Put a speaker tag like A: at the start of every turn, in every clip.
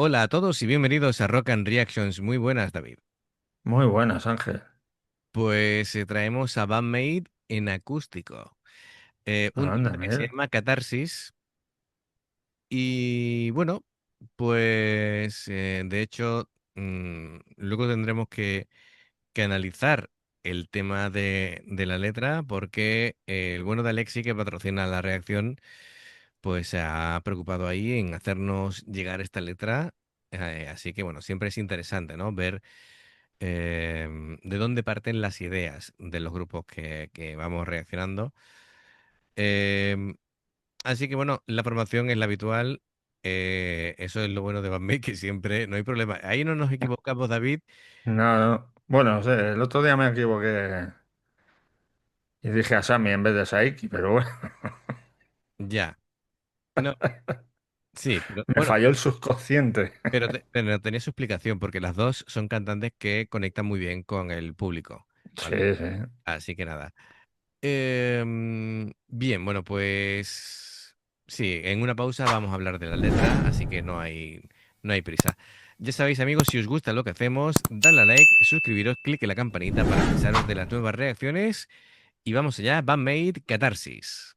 A: Hola a todos y bienvenidos a Rock and Reactions. Muy buenas, David.
B: Muy buenas, Ángel.
A: Pues traemos a Bandmate en acústico. Un
B: Anda,
A: tema que se
B: mira.
A: llama Catarsis. Y bueno, pues de hecho, luego tendremos que analizar el tema de la letra porque el bueno de Alexi, que patrocina la reacción, pues se ha preocupado ahí en hacernos llegar esta letra. Así que bueno, siempre es interesante, ¿no? Ver de dónde parten las ideas de los grupos que vamos reaccionando. Em, Así que bueno, la formación es la habitual. Eso es lo bueno de Bandmate, que siempre no hay problema. Ahí no nos equivocamos, David.
B: No, no. Bueno, no sé, el otro día me equivoqué y dije a Sammy en vez de Saiki, pero bueno,
A: Ya. No, sí, pero
B: me
A: bueno,
B: falló el subconsciente.
A: pero tenía su explicación, porque las dos son cantantes que conectan muy bien con el público, ¿vale?
B: Sí, sí.
A: Así que nada. Bien, bueno, pues sí, en una pausa vamos a hablar de la letra, así que no hay prisa. Ya sabéis, amigos, si os gusta lo que hacemos, dadle a like, suscribiros, clique la campanita para avisaros de las nuevas reacciones y vamos allá, Bandmate Catarsis.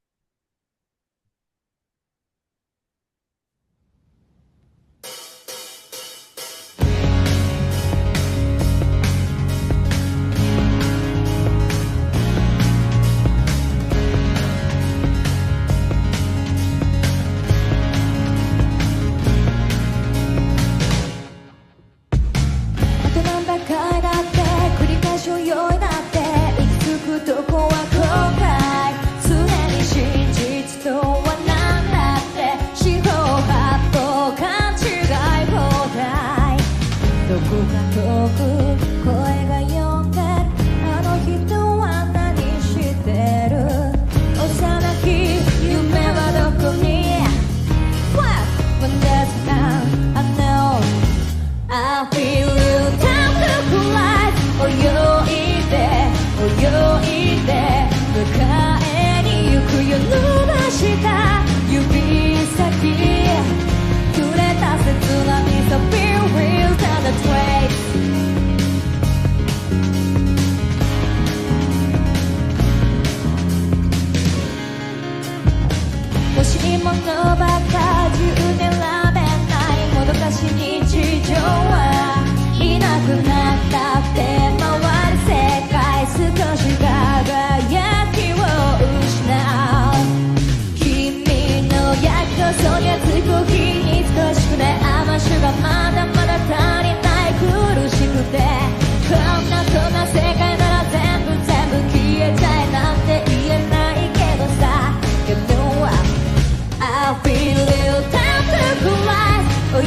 C: I feel you time to collide 泳いで迎えに行くよ伸ばした指先触れた切なみそ Be real penetrate 欲しいものばか10年らべないもどかしい日常はいなくなったって回る世界少し輝きを失う君の約束にはつく日に少しくね甘しがまだまだ足りない苦しくてこんなこんな世界なら全部消えちゃえなんて言えないけどさ You know I feel you time to collide 泳い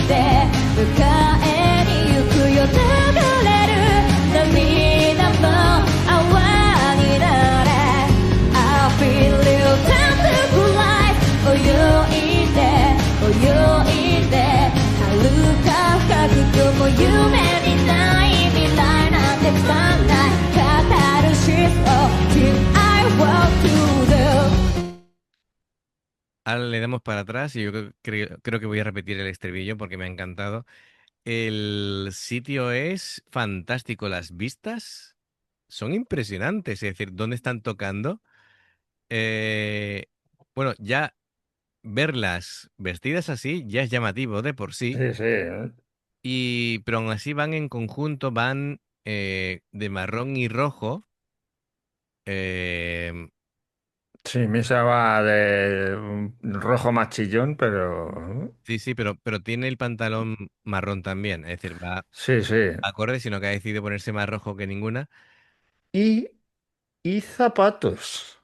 C: で迎えに行くよ流れる涙も泡になれ I feel you time to collide 泳いで遥か深くも夢にない未来なんてつかないカタルシスを Till I want to do
A: Ahora le damos para atrás y yo creo que voy a repetir el estribillo porque me ha encantado. El sitio es fantástico, las vistas son impresionantes, es decir, ¿dónde están tocando? Eh, bueno, ya verlas vestidas así ya es llamativo de por sí,
B: Sí, sí.
A: pero aún así van en conjunto, van de marrón y rojo. eh,
B: Sí, Misa va de un rojo machillón, pero
A: sí, sí, pero tiene el pantalón marrón también, es decir, va
B: sí, sí.
A: acorde, sino que ha decidido ponerse más rojo que ninguna.
B: Y, y zapatos.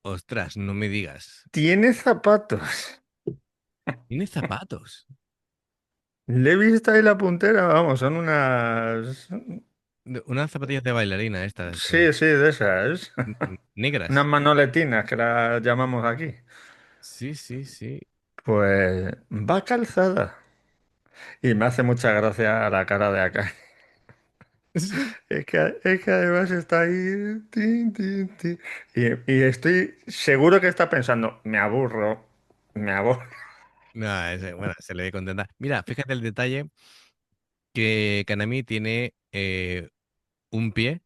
A: Ostras, no me digas.
B: Tiene zapatos.
A: Tiene zapatos
B: Le he visto ahí la puntera, vamos, son unas...
A: unas zapatillas de bailarina estas,
B: Sí, sí, de esas. Unas
A: negras.
B: manoletinas que las llamamos aquí.
A: Sí, sí, sí.
B: Pues va calzada. Y me hace mucha gracia la cara de acá. Es que además está ahí. Tin, tin, tin. Y estoy seguro que está pensando, me aburro, me aburro.
A: No, bueno, se le ve contenta. Mira, fíjate el detalle que Kanami tiene un pie,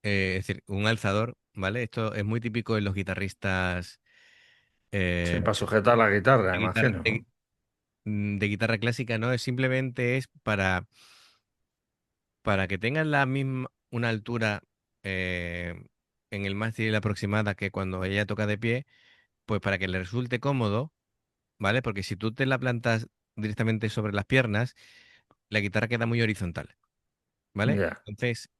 A: es decir, un alzador, ¿vale? Esto es muy típico de los guitarristas
B: Sí,
A: eh,
B: para sujetar la guitarra,
A: de guitarra,
B: imagino.
A: de guitarra clásica, ¿no? Es simplemente es para que tengan la misma, una altura eh, en el mástil aproximada que cuando ella toca de pie, pues para que le resulte cómodo, ¿vale? Porque si tú te la plantas directamente sobre las piernas, la guitarra queda muy horizontal, ¿vale?
B: Ya.
A: Entonces,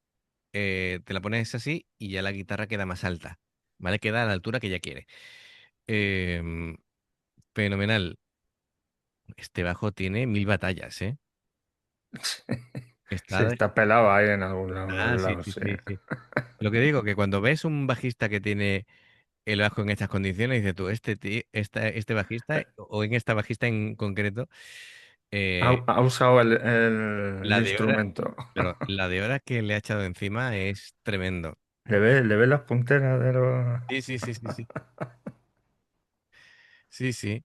A: te la pones así y ya la guitarra queda más alta, ¿vale? Queda a la altura que ella quiere. Em, Fenomenal. Este bajo tiene 1000 batallas, ¿eh?
B: Sí,
A: Está de...
B: está pelado ahí en algún
A: Ah, sí,
B: lado,
A: sí,
B: sí.
A: sí, sí. Lo que digo, que cuando ves un bajista que tiene el bajo en estas condiciones, dices tú, este bajista, o en esta bajista en concreto,
B: Ha,
A: eh,
B: ha usado el
A: la de hora,
B: instrumento.
A: pero la de hora que le ha echado encima es tremendo.
B: ¿Le ve las punteras de los...?
A: Sí, sí, sí, sí, sí. Sí, sí.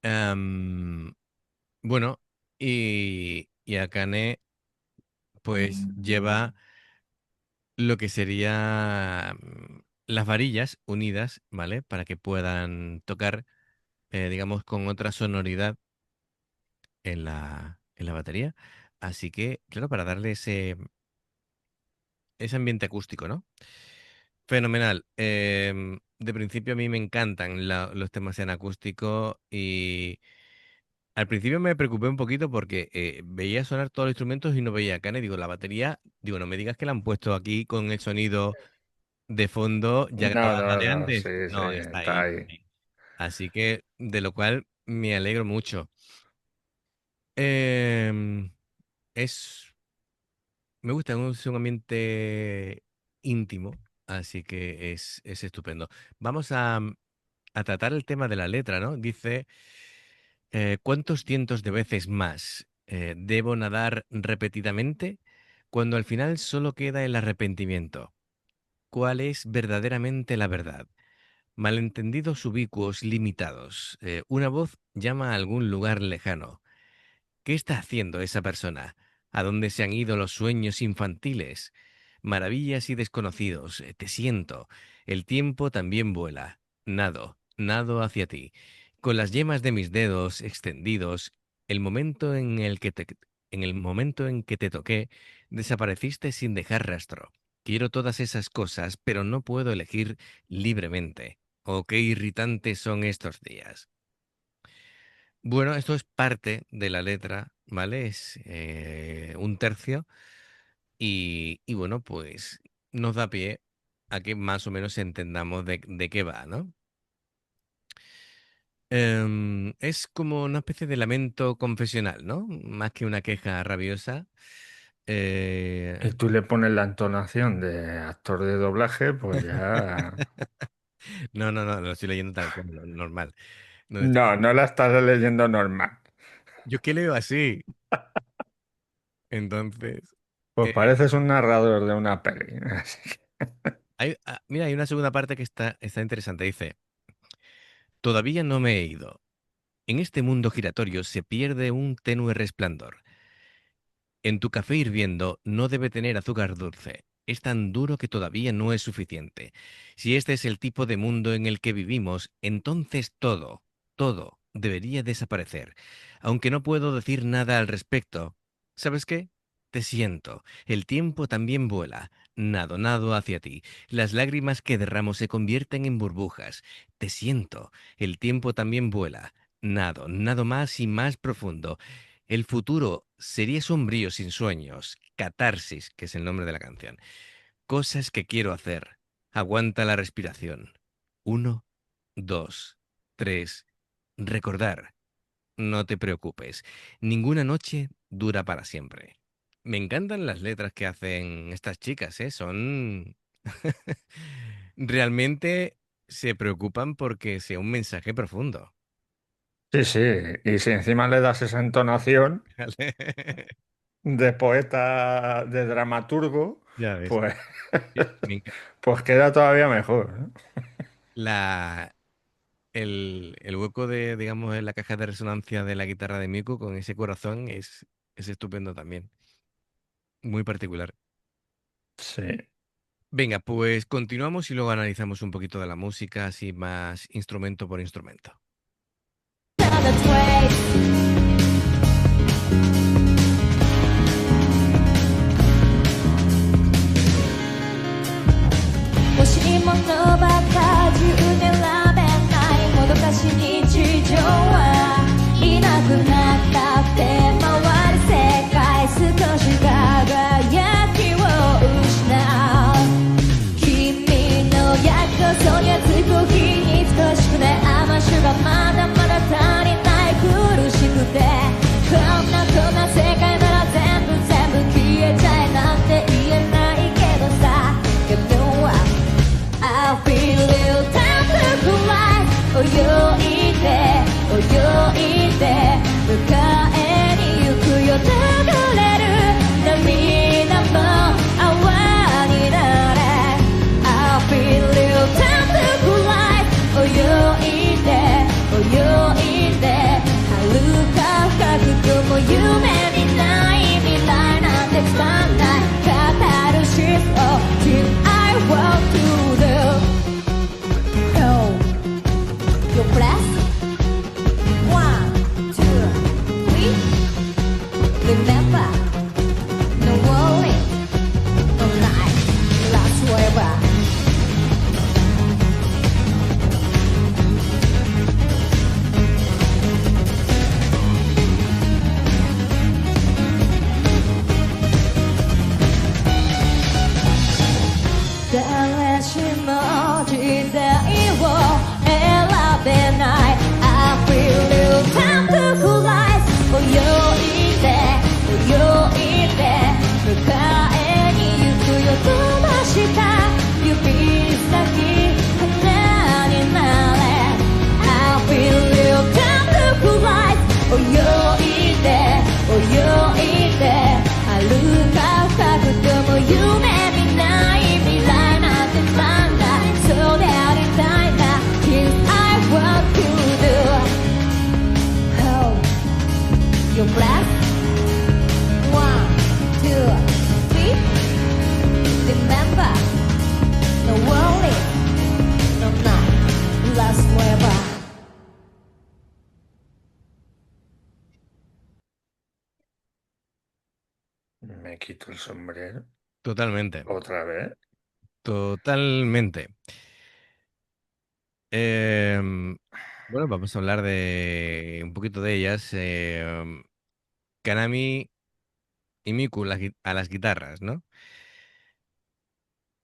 A: Am, bueno, y Akane, pues lleva lo que sería las varillas unidas, ¿vale? Para que puedan tocar, digamos, con otra sonoridad en la batería. Así que, claro, para darle ese ambiente acústico, ¿no? Fenomenal. De principio a mí me encantan los temas en acústico y al principio me preocupé un poquito porque veía sonar todos los instrumentos y no veía acá. Y digo, la batería, digo, no me digas que la han puesto aquí con el sonido de fondo ya
B: No,
A: grabada
B: no,
A: de
B: no,
A: antes.
B: sí, sí,
A: No, está
B: está
A: ahí.
B: ahí.
A: Así que, de lo cual me alegro mucho. Em, es, Me gusta, es un ambiente íntimo, así que es estupendo. Vamos a tratar el tema de la letra, ¿no? Dice, ¿cuántos cientos de veces más debo nadar repetidamente cuando al final solo queda el arrepentimiento? ¿Cuál es verdaderamente la verdad? Malentendidos ubicuos limitados. Una voz llama a algún lugar lejano. ¿Qué está haciendo esa persona? ¿A dónde se han ido los sueños infantiles? Maravillas y desconocidos, te siento. El tiempo también vuela. Nado hacia ti. Con las yemas de mis dedos extendidos, el momento en el momento en que te toqué, desapareciste sin dejar rastro. Quiero todas esas cosas, pero no puedo elegir libremente. Oh, qué irritantes son estos días. Bueno, esto es parte de la letra, ¿vale? Es un tercio y bueno, pues nos da pie a que más o menos entendamos de qué va, ¿no? Es como una especie de lamento confesional, ¿no? Más que una queja rabiosa.
B: Y
A: Eh,
B: tú le pones la entonación de actor de doblaje, pues ya...
A: no, no, no, lo estoy leyendo tal cual, normal. No,
B: No, no la estás leyendo normal.
A: yo es que leo así, entonces...
B: Pues
A: eh,
B: pareces un narrador de una peli. Así que-
A: mira, hay una segunda parte que está interesante. Dice, todavía no me he ido. En este mundo giratorio se pierde un tenue resplandor. En tu café hirviendo no debe tener azúcar dulce. Es tan duro que todavía no es suficiente. Si este es el tipo de mundo en el que vivimos, entonces todo debería desaparecer. Aunque no puedo decir nada al respecto. ¿Sabes qué? Te siento. El tiempo también vuela. Nado hacia ti. Las lágrimas que derramo se convierten en burbujas. Te siento. El tiempo también vuela. Nado más y más profundo. El futuro sería sombrío sin sueños. Catarsis, que es el nombre de la canción. Cosas que quiero hacer. Aguanta la respiración. Uno, dos, tres. Recordar. No te preocupes. Ninguna noche dura para siempre. Me encantan las letras que hacen estas chicas, ¿eh? Son... Realmente se preocupan porque sea un mensaje profundo.
B: Sí, sí. Y si encima le das esa entonación
A: ¿Vale?
B: de poeta, de dramaturgo,
A: Ya ves.
B: pues,
A: Me
B: pues queda todavía mejor, ¿no?
A: encanta. el hueco de, digamos, en la caja de resonancia de la guitarra de Miku con ese corazón es estupendo también. Muy particular.
B: Sí.
A: Venga, pues continuamos y luego analizamos un poquito de la música, así más instrumento por instrumento.
C: the trace 欲しいものばか自由で選べないもどかしい日常はいなくなったって回る世界少し輝きを失う君の約束に熱いコーヒーに等しくね甘酒がまだまだ足りない苦しくてこんな世界なら全部消えちゃえなんて言えないけどさ You know what I feel you time to collide 泳いで泳いで迎えに行くよ流れる涙も泡になれ I feel you time to collide 泳いで泳いで遥か深くとも夢見ない未来なんてつまんない語るシフト Till I want to do Oh Your breath One, two, three Remember No worry No night Last forever誰しも時代を選べない I feel you time to collide 泳いで泳いで迎えに行くよ飛ばした指先花になれ I feel you time to collide 泳いで泳いで遥か深くとも夢見ない未来なんてつまんないそうでありたいな Here's I want to do Oh Your breath One, two, three Remember No worry No night Last forever
B: Me quito el sombrero
A: Totalmente,
B: otra vez.
A: totalmente. Em, bueno, vamos a hablar de un poquito de ellas. Kanami y Miku a las guitarras, ¿no?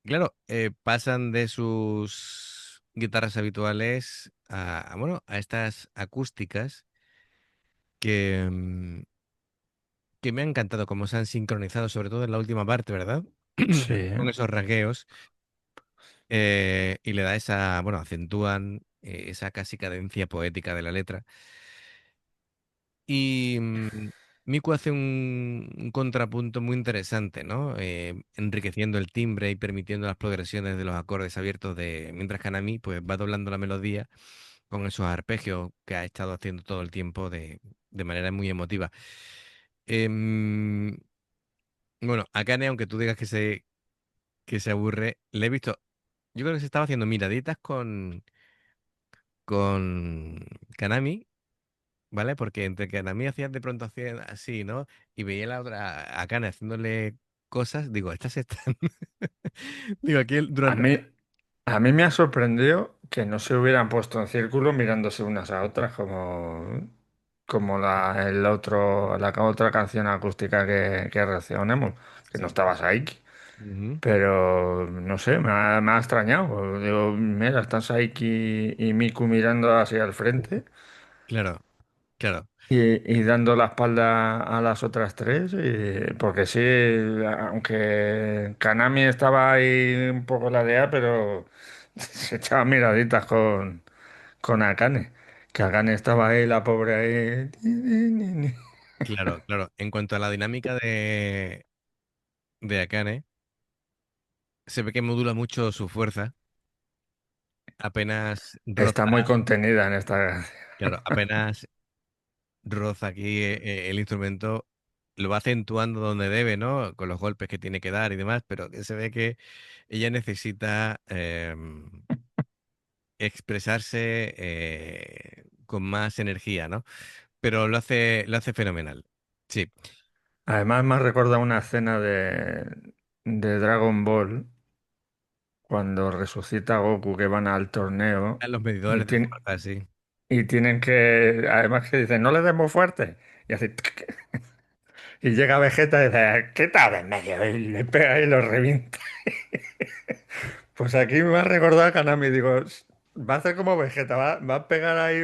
A: Claro, pasan de sus guitarras habituales bueno, a estas acústicas que, que me han encantado cómo se han sincronizado, sobre todo en la última parte, ¿verdad?
B: Sí.
A: Con esos rasgueos y le da esa, bueno, acentúan esa casi cadencia poética de la letra. Y Miku hace un contrapunto muy interesante, ¿no? Enriqueciendo el timbre y permitiendo las progresiones de los acordes abiertos mientras Kanami pues va doblando la melodía con esos arpegios que ha estado haciendo todo el tiempo de manera muy emotiva. Em, bueno, a Kane, aunque tú digas que se aburre, le he visto, yo creo que se estaba haciendo miraditas con Kanami, ¿vale? Porque entre Kanami hacía de pronto hacía así, ¿no? Y veía la otra, a Kane haciéndole cosas, digo, estas están. Digo, aquí
B: A
A: durante.
B: mí, a mí me ha sorprendido que no se hubieran puesto en círculo mirándose unas a otras como la otra canción acústica que reaccionemos, que no
A: Sí.
B: estaba Saiki.
A: Ujú.
B: Pero no sé, me ha extrañado. Digo, mira, están Saiki y Miku mirando hacia el frente
A: Claro, claro,
B: y dando la espalda a las otras tres. Porque sí, aunque Kanami estaba ahí un poco ladeada, pero se echaba miraditas con Akane. Que Akane estaba ahí, la pobre ahí.
A: claro, claro. En cuanto a la dinámica de Akane, se ve que modula mucho su fuerza apenas
B: Está
A: roza,
B: muy contenida en esta.
A: claro, apenas roza aquí el instrumento, lo va acentuando donde debe, ¿no? Con los golpes que tiene que dar y demás, pero que se ve que ella necesita expresarse con más energía, ¿no? Pero lo hace fenomenal. Sí,
B: Además, me ha recordado una escena de Dragon Ball cuando resucita Goku que van al torneo
A: a los
B: y,
A: medidores de
B: tiene-
A: fuerza, sí.
B: y tienen que, además que dicen, no le demos fuerte. Y así, y llega Vegeta y dice, quita de en medio, y le pega y lo revienta. Pues aquí me ha recordado a Kanami, digo, va a hacer como Vegeta, va a pegar ahí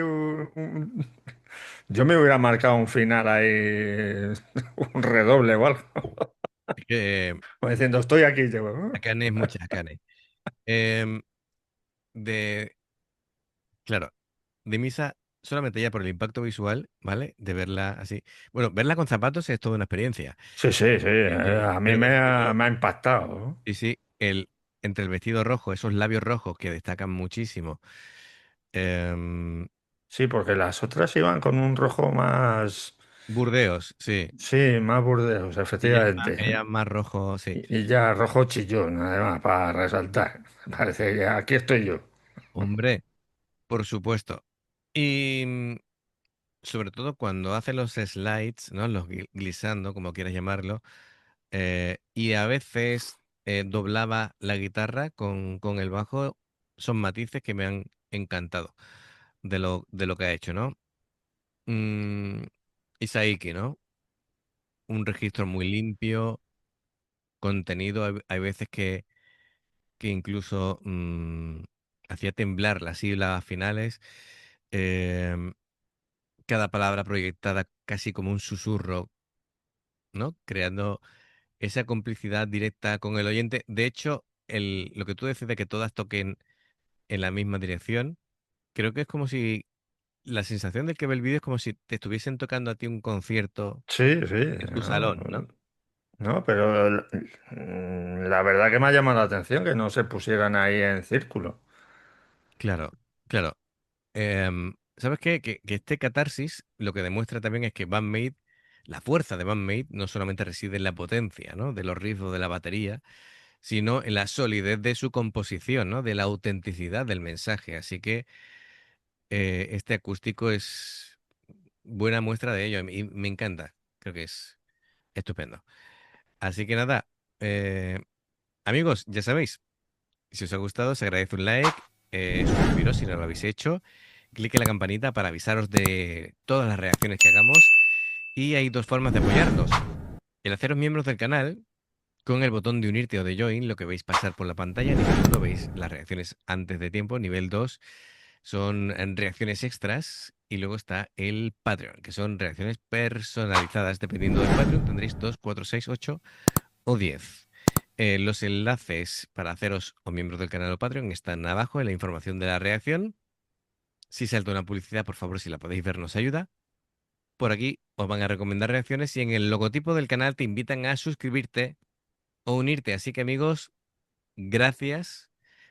B: Yo me hubiera marcado un final ahí, un redoble o algo,
A: Es que
B: como diciendo, estoy aquí, llego.
A: Akane es mucha Akane. Em, de, claro, de Misa solamente ya por el impacto visual, ¿vale? De verla así. Bueno, verla con zapatos es toda una experiencia.
B: Sí, sí, sí, a mí
A: El vestido,
B: me ha impactado.
A: sí, sí, entre el vestido rojo, esos labios rojos que destacan muchísimo. em,
B: Sí, porque las otras iban con un rojo más,
A: Burdeos, sí.
B: sí, más burdeos, efectivamente.
A: Ella es más rojo, sí.
B: Y ya rojo chillón, además, para resaltar. Parece que aquí estoy yo.
A: Hombre, por supuesto. Y sobre todo cuando hace los slides, ¿no? Los glissando, como quieras llamarlo. Y a veces doblaba la guitarra con el bajo. Son matices que me han encantado de lo que ha hecho, ¿no? Mm, Isaiki, ¿no? Un registro muy limpio, contenido. Hay veces que incluso hacía temblar las sílabas finales. em, Cada palabra proyectada casi como un susurro, ¿no? Creando esa complicidad directa con el oyente. De hecho, lo que tú decís de que todas toquen en la misma dirección, creo que es como si la sensación del que ve el vídeo es como si te estuviesen tocando a ti un concierto
B: Sí, sí,
A: en tu
B: no,
A: salón, ¿no?
B: no, pero la verdad que me ha llamado la atención que no se pusieran ahí en círculo.
A: Claro, claro. ¿Sabes qué? Que este catarsis lo que demuestra también es que Bandmate, la fuerza de Bandmate no solamente reside en la potencia, ¿no? De los riffs o de la batería, sino en la solidez de su composición, ¿no? De la autenticidad del mensaje. Así que este acústico es buena muestra de ello y me encanta. Creo que es estupendo. Así que nada, eh, amigos, ya sabéis, si os ha gustado, se agradece un like, suscribiros si no lo habéis hecho, clique en la campanita para avisaros de todas las reacciones que hagamos y hay dos formas de apoyarnos. El haceros miembros del canal con el botón de unirte o de join, lo que veis pasar por la pantalla. Nivel 1 veis las reacciones antes de tiempo. Nivel 2 son reacciones extras. Y luego está el Patreon, que son reacciones personalizadas. Dependiendo del Patreon, tendréis 2, 4, 6, 8 o 10. Los enlaces para haceros o miembros del canal o Patreon están abajo en la información de la reacción. Si salta una publicidad, por favor, si la podéis ver, nos ayuda. Por aquí os van a recomendar reacciones y en el logotipo del canal te invitan a suscribirte o unirte. Así que amigos, gracias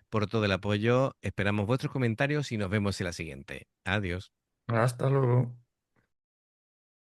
A: por todo el apoyo. Esperamos vuestros comentarios y nos vemos en la siguiente. Adiós.
B: Hasta luego.